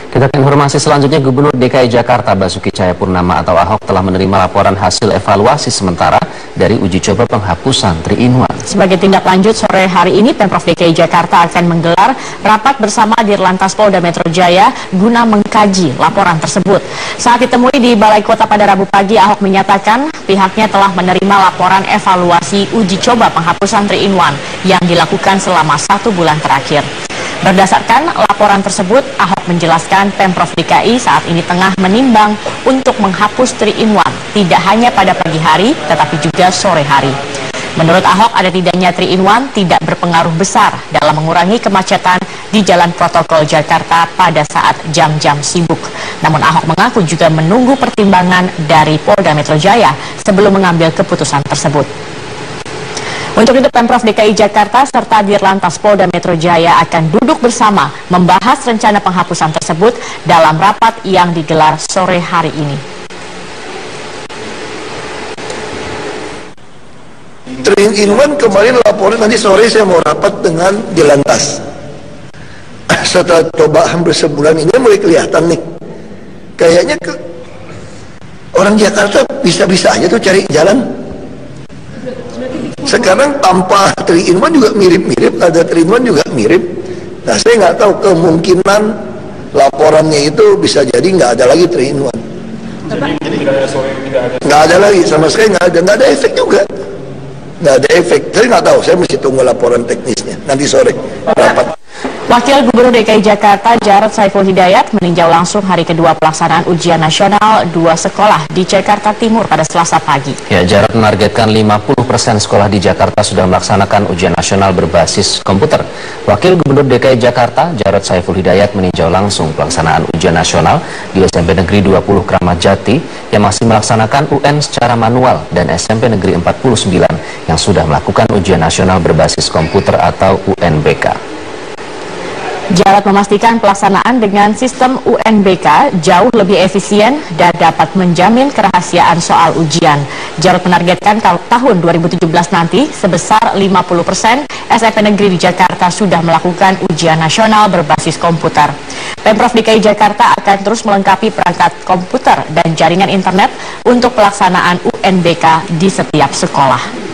Kita ke informasi selanjutnya, Gubernur DKI Jakarta Basuki Cahayapurnama atau Ahok telah menerima laporan hasil evaluasi sementara dari uji coba penghapusan 3-in-1. Sebagai tindak lanjut, sore hari ini Pemprov DKI Jakarta akan menggelar rapat bersama Dirlantas Polda Metro Jaya guna mengkaji laporan tersebut. Saat ditemui di Balai Kota pada Rabu pagi, Ahok menyatakan pihaknya telah menerima laporan evaluasi uji coba penghapusan 3-in-1 yang dilakukan selama 1 bulan terakhir. Berdasarkan laporan tersebut, Ahok menjelaskan Pemprov DKI saat ini tengah menimbang untuk menghapus 3-in-1 tidak hanya pada pagi hari, tetapi juga sore hari. Menurut Ahok, ada tidaknya 3-in-1 tidak berpengaruh besar dalam mengurangi kemacetan di jalan protokol Jakarta pada saat jam-jam sibuk. Namun Ahok mengaku juga menunggu pertimbangan dari Polda Metro Jaya sebelum mengambil keputusan tersebut. Untuk itu, Pemprov DKI Jakarta serta Dirlantas Polda Metro Jaya akan duduk bersama membahas rencana penghapusan tersebut dalam rapat yang digelar sore hari ini. 3-in-1 kemarin laporan, nanti sore saya mau rapat dengan Dirlantas. Setelah coba hampir sebulan ini mulai kelihatan nih, kayaknya orang Jakarta bisa-bisa aja tuh cari jalan. Sekarang tanpa 3-in-1 juga mirip-mirip, ada 3-in-1 juga mirip. Nah, saya nggak tahu, kemungkinan laporannya itu bisa jadi nggak ada lagi 3-in-1. Jadi nggak ada lagi, sama sekali nggak ada efek juga. Nggak ada efek. Saya nggak tahu, saya mesti tunggu laporan teknisnya. Nanti sore rapat. Wakil Gubernur DKI Jakarta Jarod Saiful Hidayat meninjau langsung hari kedua pelaksanaan ujian nasional 2 sekolah di Jakarta Timur pada Selasa pagi. Ya, Jarod menargetkan 50% sekolah di Jakarta sudah melaksanakan ujian nasional berbasis komputer. Wakil Gubernur DKI Jakarta Jarod Saiful Hidayat meninjau langsung pelaksanaan ujian nasional di SMP Negeri 20 Kramat Jati yang masih melaksanakan UN secara manual dan SMP Negeri 49 yang sudah melakukan ujian nasional berbasis komputer atau UNBK. Jarod memastikan pelaksanaan dengan sistem UNBK jauh lebih efisien dan dapat menjamin kerahasiaan soal ujian. Jarod menargetkan tahun 2017 nanti sebesar 50% SMP Negeri di Jakarta sudah melakukan ujian nasional berbasis komputer. Pemprov DKI Jakarta akan terus melengkapi perangkat komputer dan jaringan internet untuk pelaksanaan UNBK di setiap sekolah.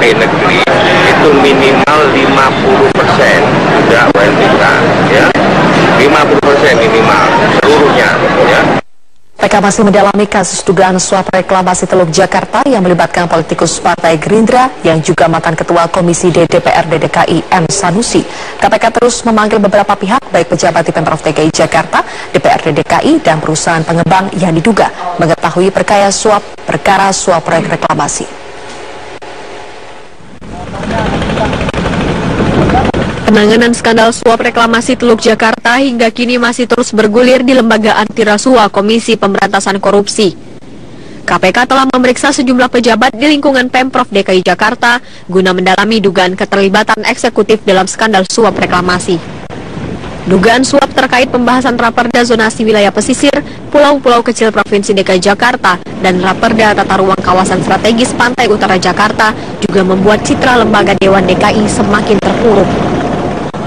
Negeri itu minimal 50% sudah UNBK, ya, 50% minimal seluruhnya, ya. PK masih mendalami kasus dugaan suap reklamasi Teluk Jakarta yang melibatkan politikus Partai Gerindra yang juga mantan Ketua Komisi D DPRD DKI M. Sanusi. KPK terus memanggil beberapa pihak, baik pejabat di Pemprov DKI Jakarta, DPRD DKI, dan perusahaan pengembang yang diduga mengetahui perkara suap proyek reklamasi. Penanganan skandal suap reklamasi Teluk Jakarta hingga kini masih terus bergulir di Lembaga Anti Rasuah Komisi Pemberantasan Korupsi. KPK telah memeriksa sejumlah pejabat di lingkungan Pemprov DKI Jakarta guna mendalami dugaan keterlibatan eksekutif dalam skandal suap reklamasi. Dugaan suap terkait pembahasan Raperda Zonasi Wilayah Pesisir, Pulau-Pulau Kecil Provinsi DKI Jakarta, dan Raperda Tata Ruang Kawasan Strategis Pantai Utara Jakarta juga membuat citra lembaga Dewan DKI semakin terpuruk.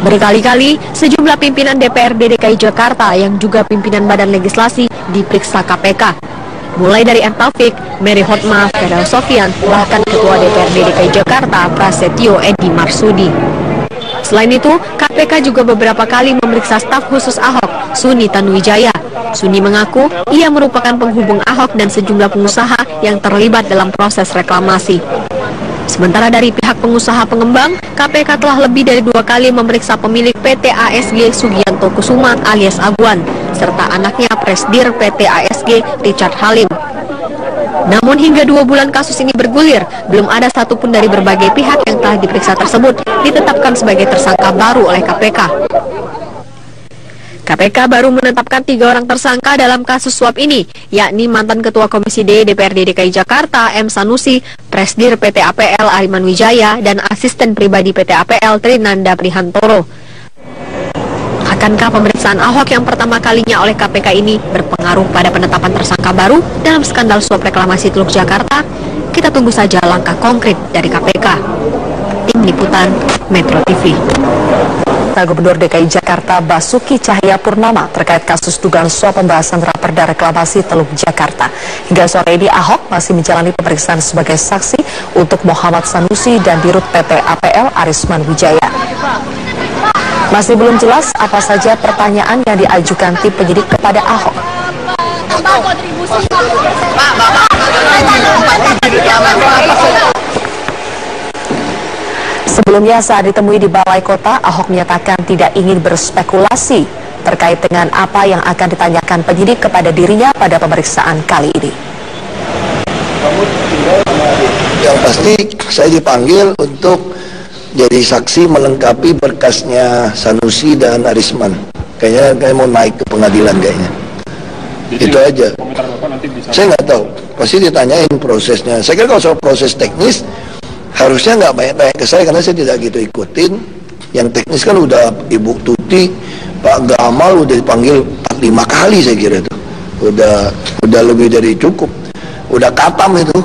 Berkali-kali, sejumlah pimpinan DPRD DKI Jakarta yang juga pimpinan Badan Legislasi diperiksa KPK. Mulai dari M. Taufik, Mary Hotma, Fedal Sofian, bahkan Ketua DPRD DKI Jakarta, Prasetyo Edi Marsudi. Selain itu, KPK juga beberapa kali memeriksa staf khusus Ahok, Suni Tanuwijaya. Suni mengaku ia merupakan penghubung Ahok dan sejumlah pengusaha yang terlibat dalam proses reklamasi. Sementara dari pihak pengusaha pengembang, KPK telah lebih dari 2 kali memeriksa pemilik PT ASG Sugianto Kusuma alias Aguan, serta anaknya Presdir PT ASG Richard Halim. Namun hingga 2 bulan kasus ini bergulir, belum ada satupun dari berbagai pihak yang telah diperiksa tersebut ditetapkan sebagai tersangka baru oleh KPK. KPK baru menetapkan 3 orang tersangka dalam kasus suap ini, yakni mantan Ketua Komisi D DPRD DKI Jakarta M. Sanusi, Presdir PT APL Ariman Wijaya, dan asisten pribadi PT APL Trinanda Prihantoro. Akankah pemeriksaan Ahok yang pertama kalinya oleh KPK ini berpengaruh pada penetapan tersangka baru dalam skandal suap reklamasi Teluk Jakarta? Kita tunggu saja langkah konkret dari KPK. Tim Liputan Metro TV. Gubernur DKI Jakarta Basuki Cahayapurnama terkait kasus dugaan suap pembahasan raperda reklamasi Teluk Jakarta. Hingga sore ini Ahok masih menjalani pemeriksaan sebagai saksi untuk Muhammad Sanusi dan Dirut PT APL Arisman Wijaya. Masih belum jelas apa saja pertanyaan yang diajukan tim penyidik kepada Ahok. Sebelumnya saat ditemui di Balai Kota, Ahok menyatakan tidak ingin berspekulasi terkait dengan apa yang akan ditanyakan penyidik kepada dirinya pada pemeriksaan kali ini. Yang pasti saya dipanggil untuk jadi saksi melengkapi berkasnya Sanusi dan Arisman. Kayaknya mau naik ke pengadilan kayaknya. Jadi, itu aja. Saya nggak tahu. Pasti ditanyain prosesnya. Saya kira kalau soal proses teknis harusnya nggak banyak tanya ke saya karena saya tidak gitu ikutin. Yang teknis kan udah Ibu Tuti, Pak Gamal udah dipanggil 4-5 kali saya kira itu. Udah lebih dari cukup. Udah katam itu.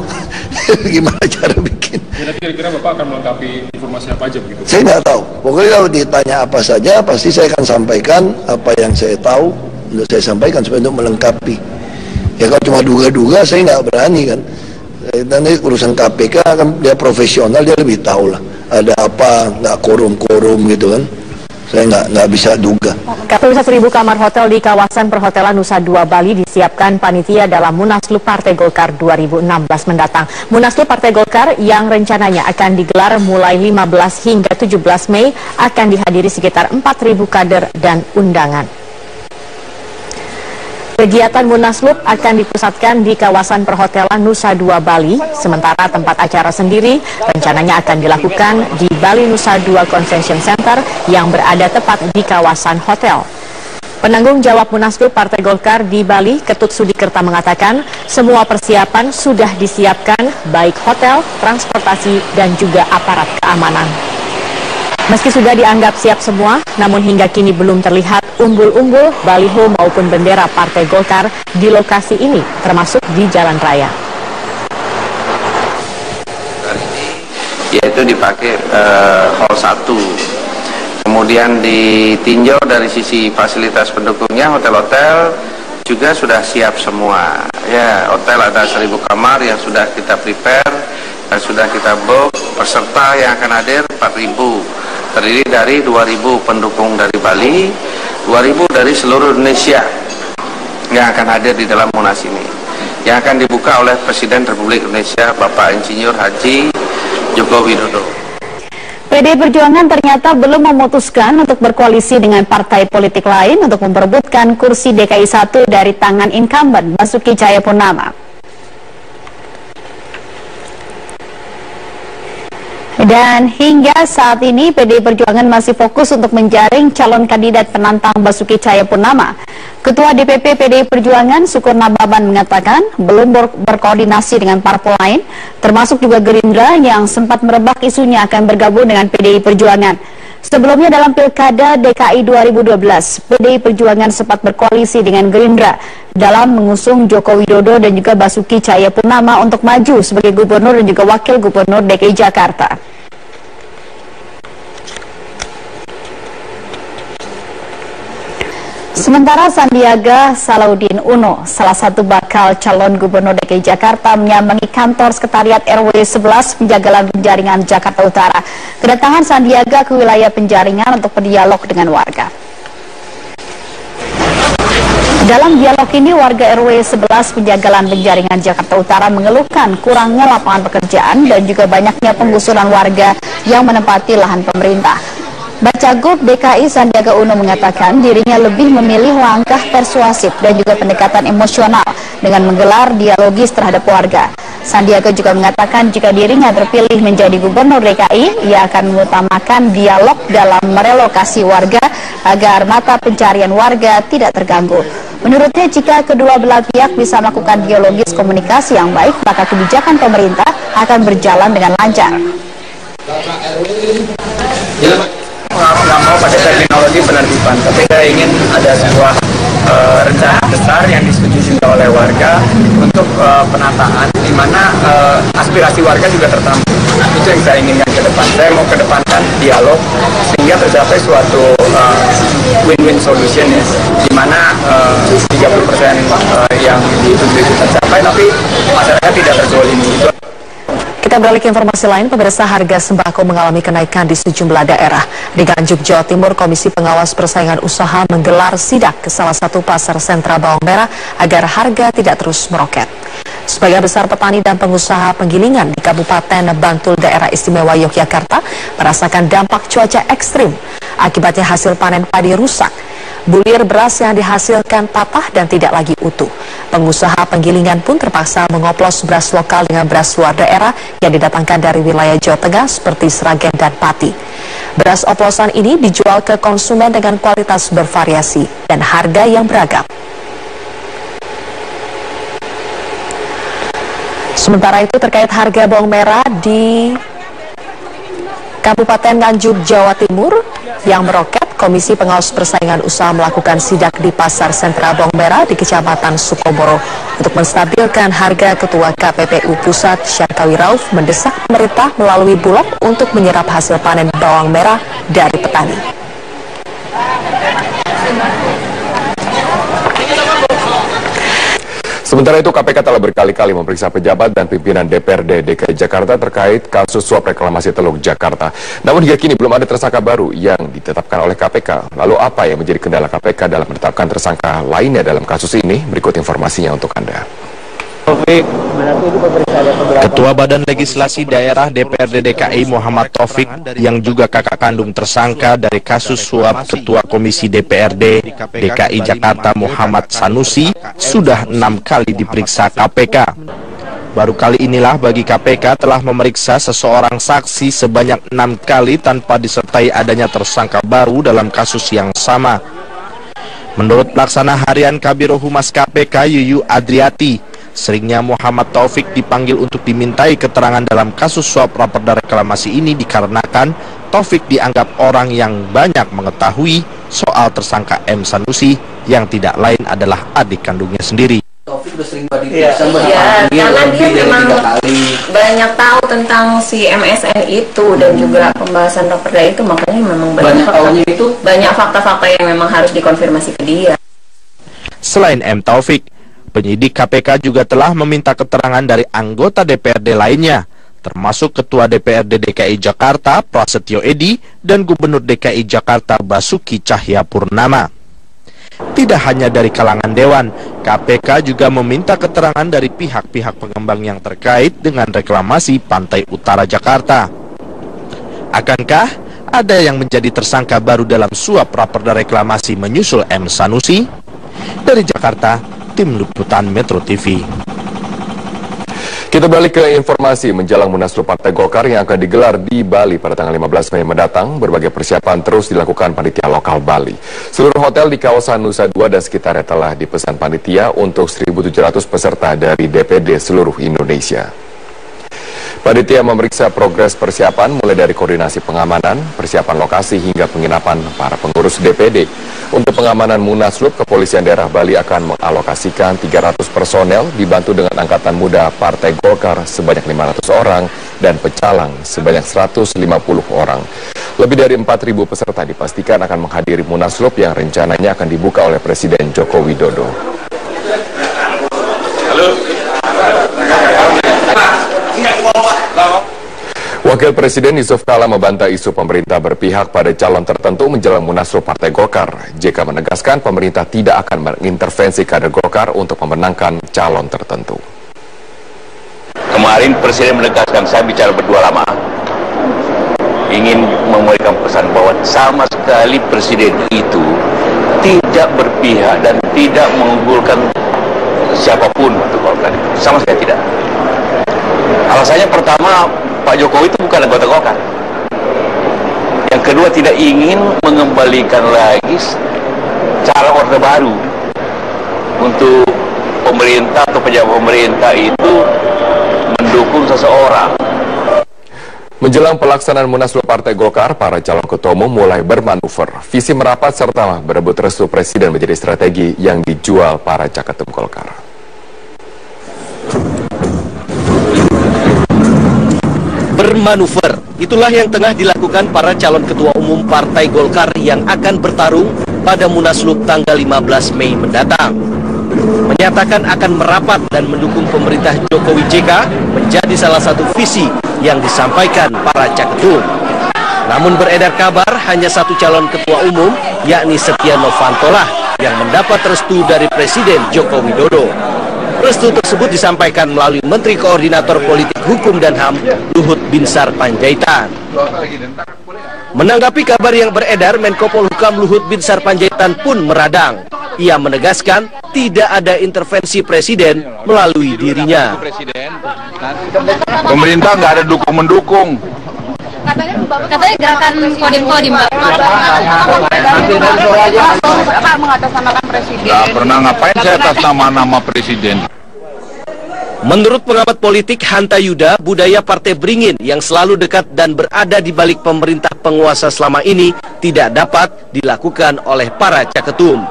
Gimana cara bikin? Kira-kira Bapak akan melengkapi informasi apa aja begitu? Saya nggak tahu. Pokoknya kalau ditanya apa saja, pasti saya akan sampaikan apa yang saya tahu. Untuk saya sampaikan supaya untuk melengkapi. Ya kalau cuma duga-duga, saya nggak berani kan. Nanti urusan KPK kan dia profesional, dia lebih tahu lah. Ada apa, nggak korum-korum gitu kan. Saya nggak bisa duga. 1.000 kamar hotel di kawasan perhotelan Nusa Dua Bali disiapkan panitia dalam Munaslup Partai Golkar 2016 mendatang. Munaslup Partai Golkar yang rencananya akan digelar mulai 15 hingga 17 Mei akan dihadiri sekitar 4.000 kader dan undangan. Kegiatan Munaslup akan dipusatkan di kawasan perhotelan Nusa Dua Bali, sementara tempat acara sendiri rencananya akan dilakukan di Bali Nusa Dua Convention Center yang berada tepat di kawasan hotel. Penanggung jawab Munaslup Partai Golkar di Bali, Ketut Sudikerta mengatakan semua persiapan sudah disiapkan, baik hotel, transportasi, dan juga aparat keamanan. Meski sudah dianggap siap semua, namun hingga kini belum terlihat umbul-umbul, baliho maupun bendera Partai Golkar di lokasi ini, termasuk di jalan raya. Yaitu dipakai hall 1. Kemudian ditinjau dari sisi fasilitas pendukungnya, hotel-hotel juga sudah siap semua. Ya, hotel ada 1.000 kamar yang sudah kita prepare, dan sudah kita book. Peserta yang akan hadir 4.000. Terdiri dari 2.000 pendukung dari Bali, 2.000 dari seluruh Indonesia yang akan hadir di dalam Munas ini, yang akan dibuka oleh Presiden Republik Indonesia Bapak Insinyur Haji Joko Widodo. PDI Perjuangan ternyata belum memutuskan untuk berkoalisi dengan partai politik lain untuk memperebutkan kursi DKI 1 dari tangan incumbent Basuki Cahayapurnama. Dan hingga saat ini PDI Perjuangan masih fokus untuk menjaring calon kandidat penantang Basuki Cahayapurnama. Ketua DPP PDI Perjuangan Sukur Nababan mengatakan belum berkoordinasi dengan parpol lain, termasuk juga Gerindra yang sempat merebak isunya akan bergabung dengan PDI Perjuangan. Sebelumnya dalam Pilkada DKI 2012, PDI Perjuangan sempat berkoalisi dengan Gerindra dalam mengusung Joko Widodo dan juga Basuki Cahayapurnama untuk maju sebagai gubernur dan juga wakil gubernur DKI Jakarta. Sementara Sandiaga Salahuddin Uno, salah satu bakal calon gubernur DKI Jakarta, menyambangi kantor sekretariat RW 11 Penjagalan Penjaringan Jakarta Utara. Kedatangan Sandiaga ke wilayah Penjaringan untuk berdialog dengan warga. Dalam dialog ini, warga RW 11 Penjagalan Penjaringan Jakarta Utara mengeluhkan kurangnya lapangan pekerjaan dan juga banyaknya penggusuran warga yang menempati lahan pemerintah. Bacagub DKI Sandiaga Uno mengatakan dirinya lebih memilih langkah persuasif dan juga pendekatan emosional dengan menggelar dialogis terhadap warga. Sandiaga juga mengatakan jika dirinya terpilih menjadi gubernur DKI, ia akan mengutamakan dialog dalam merelokasi warga agar mata pencarian warga tidak terganggu. Menurutnya, jika kedua belah pihak bisa melakukan dialogis komunikasi yang baik, maka kebijakan pemerintah akan berjalan dengan lancar. Nggak mau pada terminologi penertiban, tapi saya ingin ada sebuah rencana besar yang disetujui oleh warga untuk penataan, di mana aspirasi warga juga tertampung. Itu yang saya inginkan ke depan. Saya mau kedepankan dialog sehingga tercapai suatu win-win solution, ya, di mana 30% yang dituju itu tercapai, tapi masyarakat tidak terzolimi. Kita beralih ke informasi lain, pemirsa, harga sembako mengalami kenaikan di sejumlah daerah. Di Nganjuk, Jawa Timur, Komisi Pengawas Persaingan Usaha menggelar sidak ke salah satu pasar sentra bawang merah agar harga tidak terus meroket. Sebagian besar petani dan pengusaha penggilingan di Kabupaten Bantul, Daerah Istimewa Yogyakarta, merasakan dampak cuaca ekstrim. Akibatnya hasil panen padi rusak. Bulir beras yang dihasilkan patah dan tidak lagi utuh. Pengusaha penggilingan pun terpaksa mengoplos beras lokal dengan beras luar daerah yang didatangkan dari wilayah Jawa Tengah seperti Sragen dan Pati. Beras oplosan ini dijual ke konsumen dengan kualitas bervariasi dan harga yang beragam. Sementara itu, terkait harga bawang merah di Kabupaten Nganjuk, Jawa Timur yang meroket, Komisi Pengawas Persaingan Usaha melakukan sidak di pasar sentra bawang merah di Kecamatan Sukomoro untuk menstabilkan harga. Ketua KPPU Pusat, Syarkawi Rauf, mendesak pemerintah melalui Bulog untuk menyerap hasil panen bawang merah dari petani. Sementara itu, KPK telah berkali-kali memeriksa pejabat dan pimpinan DPRD DKI Jakarta terkait kasus suap reklamasi Teluk Jakarta. Namun hingga kini belum ada tersangka baru yang ditetapkan oleh KPK. Lalu apa yang menjadi kendala KPK dalam menetapkan tersangka lainnya dalam kasus ini? Berikut informasinya untuk Anda. Ketua Badan Legislasi Daerah DPRD DKI Muhammad Taufik, yang juga kakak kandung tersangka dari kasus suap Ketua Komisi DPRD DKI Jakarta Muhammad Sanusi, sudah 6 kali diperiksa KPK. Baru kali inilah bagi KPK telah memeriksa seseorang saksi sebanyak 6 kali tanpa disertai adanya tersangka baru dalam kasus yang sama. Menurut Pelaksana Harian Kabiro Humas KPK Yuyu Adriati, seringnya Muhammad Taufik dipanggil untuk dimintai keterangan dalam kasus suap raperda reklamasi ini dikarenakan Taufik dianggap orang yang banyak mengetahui soal tersangka M. Sanusi yang tidak lain adalah adik kandungnya sendiri. Taufik udah sering karena dia memang banyak tahu tentang si MSN itu dan juga pembahasan raperda itu, makanya memang banyak fakta-fakta yang memang harus dikonfirmasi ke dia. Selain M. Taufik, penyidik KPK juga telah meminta keterangan dari anggota DPRD lainnya, termasuk Ketua DPRD DKI Jakarta Prasetyo Edy dan Gubernur DKI Jakarta Basuki Cahayapurnama. Tidak hanya dari kalangan dewan, KPK juga meminta keterangan dari pihak-pihak pengembang yang terkait dengan reklamasi Pantai Utara Jakarta. Akankah ada yang menjadi tersangka baru dalam suap raperda reklamasi menyusul M. Sanusi? Dari Jakarta, Tim Liputan Metro TV. Kita balik ke informasi menjelang Munaslup Partai Golkar yang akan digelar di Bali pada tanggal 15 Mei mendatang. Berbagai persiapan terus dilakukan panitia lokal Bali. Seluruh hotel di kawasan Nusa Dua dan sekitarnya telah dipesan panitia untuk 1.700 peserta dari DPD seluruh Indonesia. Panitia memeriksa progres persiapan mulai dari koordinasi pengamanan, persiapan lokasi hingga penginapan para pengurus DPD. Untuk pengamanan Munaslup, Kepolisian Daerah Bali akan mengalokasikan 300 personel dibantu dengan Angkatan Muda Partai Golkar sebanyak 500 orang dan pecalang sebanyak 150 orang. Lebih dari 4.000 peserta dipastikan akan menghadiri Munaslup yang rencananya akan dibuka oleh Presiden Joko Widodo. Wakil Presiden Yusuf Kala membantah isu pemerintah berpihak pada calon tertentu menjelang Munaslup Partai Golkar. JK menegaskan pemerintah tidak akan mengintervensi kader Golkar untuk memenangkan calon tertentu. Kemarin Presiden menegaskan, saya bicara berdua lama, ingin memberikan pesan bahwa sama sekali Presiden itu tidak berpihak dan tidak mengunggulkan siapapun untuk Golkar. Sama sekali tidak. Alasannya pertama, Pak Jokowi itu bukan anggota Golkar. Yang kedua, tidak ingin mengembalikan lagi cara Orde Baru untuk pemerintah atau pejabat pemerintah itu mendukung seseorang. Menjelang pelaksanaan Munaslup Partai Golkar, para calon ketua umum mulai bermanuver. Visi merapat serta berebut restu presiden menjadi strategi yang dijual para caketum Golkar. Bermanuver, itulah yang tengah dilakukan para calon ketua umum Partai Golkar yang akan bertarung pada Munaslup tanggal 15 Mei mendatang. Menyatakan akan merapat dan mendukung pemerintah Jokowi JK menjadi salah satu visi yang disampaikan para caketum. Namun beredar kabar hanya satu calon ketua umum, yakni Setia Novanto lah yang mendapat restu dari Presiden Joko Widodo. Restu tersebut disampaikan melalui Menteri Koordinator Politik Hukum dan HAM Luhut Binsar Panjaitan. Menanggapi kabar yang beredar, Menko Polhukam Luhut Binsar Panjaitan pun meradang. Ia menegaskan tidak ada intervensi presiden melalui dirinya. Pemerintah nggak ada dukung-mendukung. Katanya gerakan kodim-kodim, Pak. Mengatasnamakan presiden. Nggak pernah ngapain saya atas nama presiden. Menurut pengamat politik Hanta Yuda, budaya Partai Beringin yang selalu dekat dan berada di balik pemerintah penguasa selama ini tidak dapat dilakukan oleh para caketum.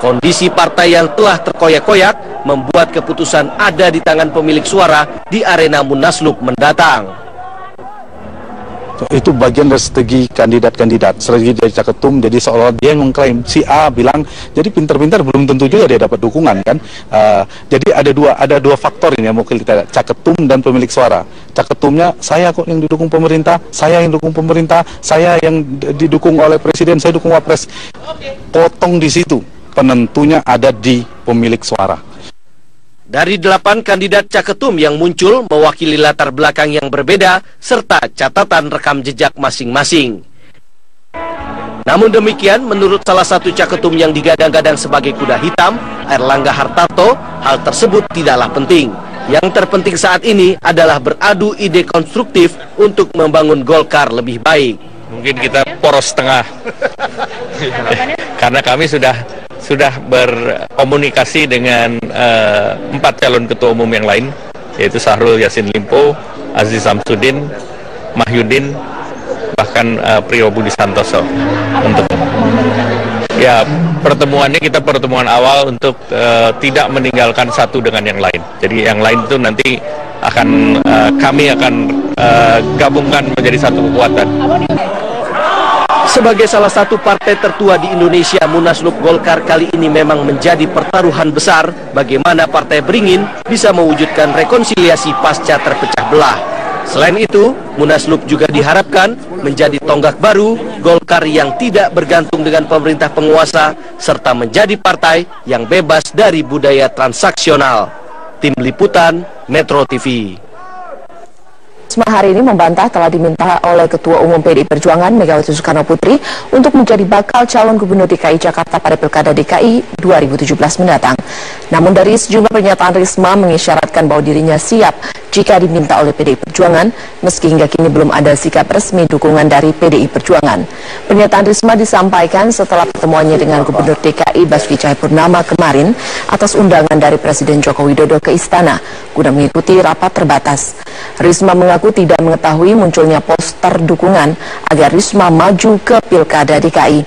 Kondisi partai yang telah terkoyak-koyak membuat keputusan ada di tangan pemilik suara di arena Munaslup mendatang. Itu bagian dari strategi kandidat-kandidat, strategi dari caketum. Jadi seolah dia mengklaim si A bilang, jadi pintar-pintar belum tentu juga dia dapat dukungan kan. Jadi ada dua faktor ini yang mau kita, caketum dan pemilik suara. Caketumnya saya kok yang didukung pemerintah, saya yang dukung pemerintah, saya yang didukung oleh presiden, saya dukung wapres. Potong di situ. Penentunya ada di pemilik suara. Dari 8 kandidat caketum yang muncul mewakili latar belakang yang berbeda serta catatan rekam jejak masing-masing. Namun demikian, menurut salah satu caketum yang digadang-gadang sebagai kuda hitam, Airlangga Hartarto, hal tersebut tidaklah penting. Yang terpenting saat ini adalah beradu ide konstruktif untuk membangun Golkar lebih baik. Mungkin kita poros tengah, karena kami sudah berkomunikasi dengan 4 calon ketua umum yang lain, yaitu Syahrul Yassin Limpo, Aziz Samsudin, Mahyudin, bahkan Priyo Budi Santoso. Untuk ya pertemuannya kita pertemuan awal untuk tidak meninggalkan satu dengan yang lain. Jadi yang lain itu nanti akan kami akan gabungkan menjadi satu kekuatan. Sebagai salah satu partai tertua di Indonesia, Munaslup Golkar kali ini memang menjadi pertaruhan besar bagaimana Partai Beringin bisa mewujudkan rekonsiliasi pasca terpecah belah. Selain itu, Munaslup juga diharapkan menjadi tonggak baru Golkar yang tidak bergantung dengan pemerintah penguasa serta menjadi partai yang bebas dari budaya transaksional. Tim Liputan Metro TV. Risma hari ini membantah telah diminta oleh Ketua Umum PDI Perjuangan Megawati Soekarno Putri untuk menjadi bakal calon Gubernur DKI Jakarta pada Pilkada DKI 2017 mendatang. Namun dari sejumlah pernyataan Risma mengisyaratkan bahwa dirinya siap jika diminta oleh PDI Perjuangan, meski hingga kini belum ada sikap resmi dukungan dari PDI Perjuangan. Pernyataan Risma disampaikan setelah pertemuannya dengan Gubernur DKI Basuki Cahayapurnama kemarin atas undangan dari Presiden Joko Widodo ke Istana guna mengikuti rapat terbatas. Risma mengaku tidak mengetahui munculnya poster dukungan agar Risma maju ke Pilkada DKI.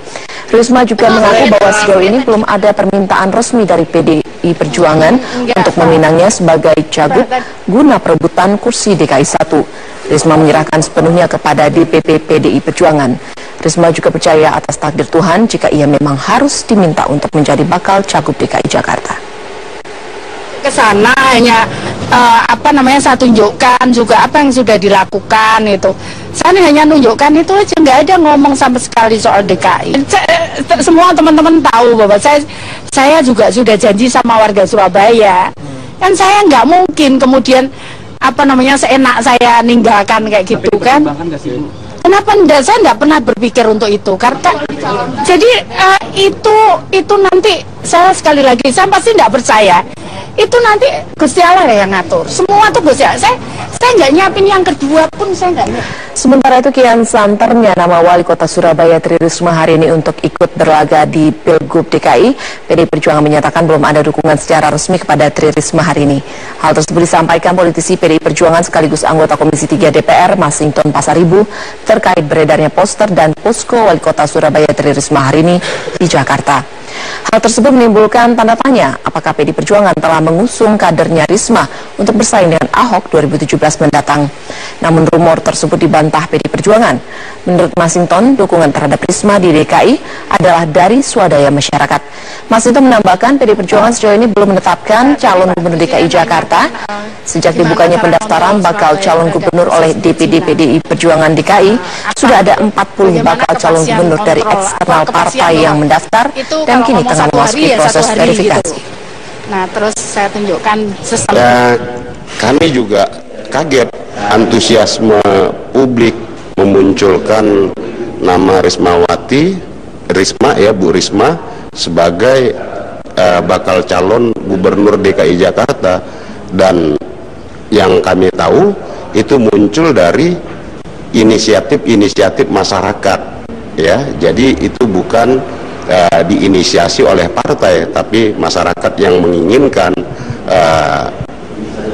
Risma juga mengaku bahwa sejauh ini belum ada permintaan resmi dari PDI Perjuangan untuk meminangnya sebagai cagup guna perebutan kursi DKI 1. Risma menyerahkan sepenuhnya kepada DPP PDI Perjuangan. Risma juga percaya atas takdir Tuhan jika ia memang harus diminta untuk menjadi bakal cagup DKI Jakarta. Ke sana hanya saya tunjukkan juga apa yang sudah dilakukan itu. Saya hanya nunjukkan itu aja, nggak ada ngomong sama sekali soal DKI. Semua teman-teman tahu bahwa saya juga sudah janji sama warga Surabaya. Kan saya nggak mungkin kemudian seenak saya ninggalkan kayak gitu kan. Kenapa enggak? Saya enggak pernah berpikir untuk itu. Karena jadi itu nanti saya sekali lagi saya pasti enggak percaya. itu nanti Gusti Allah yang ngatur. Semua tuh Gusti Allah. Saya nggak nyiapin yang kedua pun, saya nggak nyiapin. Sementara itu kian santernya nama Wali Kota Surabaya Tri Risma hari ini untuk ikut berlaga di Pilgub DKI. PDI Perjuangan menyatakan belum ada dukungan secara resmi kepada Tri Risma hari ini. Hal tersebut disampaikan politisi PDI Perjuangan sekaligus anggota Komisi 3 DPR Masinton Pasaribu terkait beredarnya poster dan posko Wali Kota Surabaya Tri Risma hari ini di Jakarta. Hal tersebut menimbulkan tanda tanya apakah PDI Perjuangan telah mengusung kadernya Risma untuk bersaing dengan Ahok 2017 mendatang. Namun rumor tersebut dibantah PDI Perjuangan. Menurut Masinton, dukungan terhadap Risma di DKI adalah dari swadaya masyarakat. Masinton menambahkan PDI Perjuangan sejauh ini belum menetapkan calon gubernur DKI Jakarta. Sejak dibukanya pendaftaran bakal calon gubernur oleh DPD PDI Perjuangan DKI, sudah ada 40 bakal calon gubernur dari eksternal partai yang mendaftar dan kini tengah memasuki proses verifikasi. Nah, terus saya tunjukkan kami juga kaget antusiasme publik memunculkan nama Risma ya Bu Risma sebagai bakal calon gubernur DKI Jakarta, dan yang kami tahu itu muncul dari inisiatif masyarakat ya. Jadi itu bukan diinisiasi oleh partai, tapi masyarakat yang menginginkan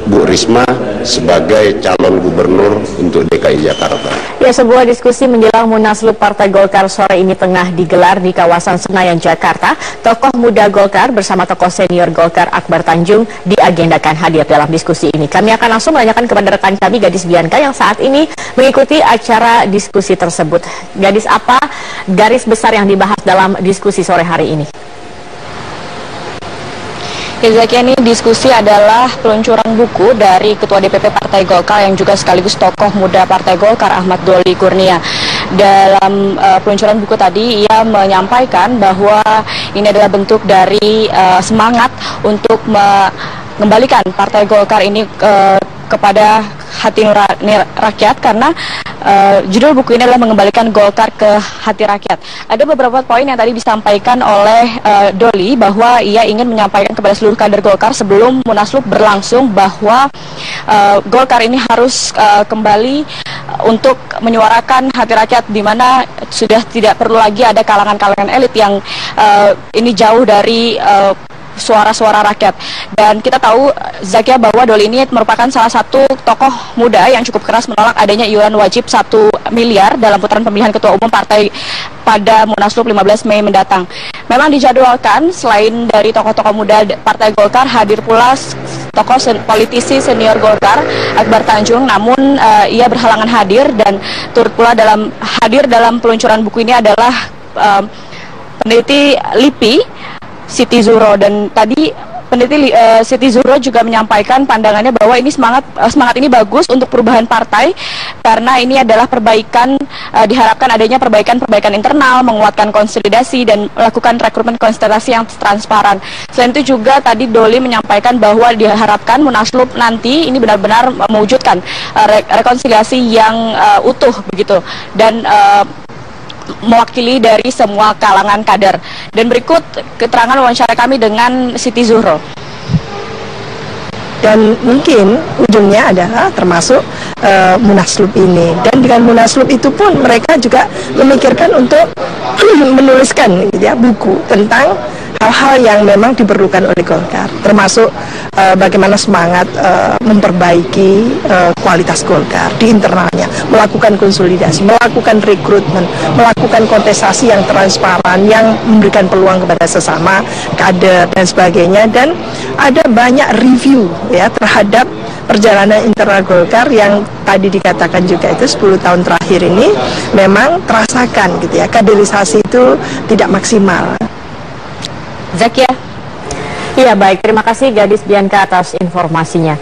Bu Risma sebagai calon gubernur untuk DKI Jakarta. Ya, sebuah diskusi menjelang Munaslup Partai Golkar sore ini tengah digelar di kawasan Senayan, Jakarta. Tokoh muda Golkar bersama tokoh senior Golkar Akbar Tanjung diagendakan hadir dalam diskusi ini. Kami akan langsung menanyakan kepada rekan kami Gadis Bianca yang saat ini mengikuti acara diskusi tersebut. Gadis, apa garis besar yang dibahas dalam diskusi sore hari ini? Ya, Zakia, ini diskusi adalah peluncuran buku dari Ketua DPP Partai Golkar yang juga sekaligus tokoh muda Partai Golkar Ahmad Doli Kurnia. Dalam peluncuran buku tadi ia menyampaikan bahwa ini adalah bentuk dari semangat untuk mengembalikan Partai Golkar ini kepada hati nurani rakyat, karena judul buku ini adalah mengembalikan Golkar ke hati rakyat. Ada beberapa poin yang tadi disampaikan oleh Doli bahwa ia ingin menyampaikan kepada seluruh kader Golkar sebelum Munaslup berlangsung bahwa Golkar ini harus kembali untuk menyuarakan hati rakyat, di mana sudah tidak perlu lagi ada kalangan-kalangan elit yang ini jauh dari suara-suara rakyat. Dan kita tahu, Zakia, bahwa Doli ini merupakan salah satu tokoh muda yang cukup keras menolak adanya iuran wajib 1 miliar dalam putaran pemilihan ketua umum partai pada Munaslup 15 Mei mendatang. Memang dijadwalkan selain dari tokoh-tokoh muda Partai Golkar, hadir pula tokoh politisi senior Golkar Akbar Tanjung, namun ia berhalangan hadir, dan turut pula hadir dalam peluncuran buku ini adalah peneliti LIPI Siti Zuhro. Dan tadi peneliti Siti Zuhro juga menyampaikan pandangannya bahwa ini semangat ini bagus untuk perubahan partai, karena ini adalah perbaikan, diharapkan adanya perbaikan internal, menguatkan konsolidasi dan melakukan rekrutmen konstelasi yang transparan. Selain itu juga tadi Doli menyampaikan bahwa diharapkan Munaslup nanti ini benar-benar mewujudkan rekonsiliasi yang utuh begitu, dan mewakili dari semua kalangan kader. Dan berikut keterangan wawancara kami dengan Siti Zuhro. Dan mungkin ujungnya adalah termasuk Munaslup ini. Dan dengan Munaslup itu pun mereka juga memikirkan untuk menuliskan gitu ya, buku tentang hal-hal yang memang diperlukan oleh Golkar, termasuk bagaimana semangat memperbaiki kualitas Golkar di internalnya, melakukan konsolidasi, melakukan rekrutmen, melakukan kontestasi yang transparan, yang memberikan peluang kepada sesama kader dan sebagainya. Dan ada banyak review ya terhadap perjalanan internal Golkar yang tadi dikatakan juga itu 10 tahun terakhir ini memang terasakan gitu ya, kaderisasi itu tidak maksimal. Zakia. Iya, baik, terima kasih Gadis Bianca atas informasinya.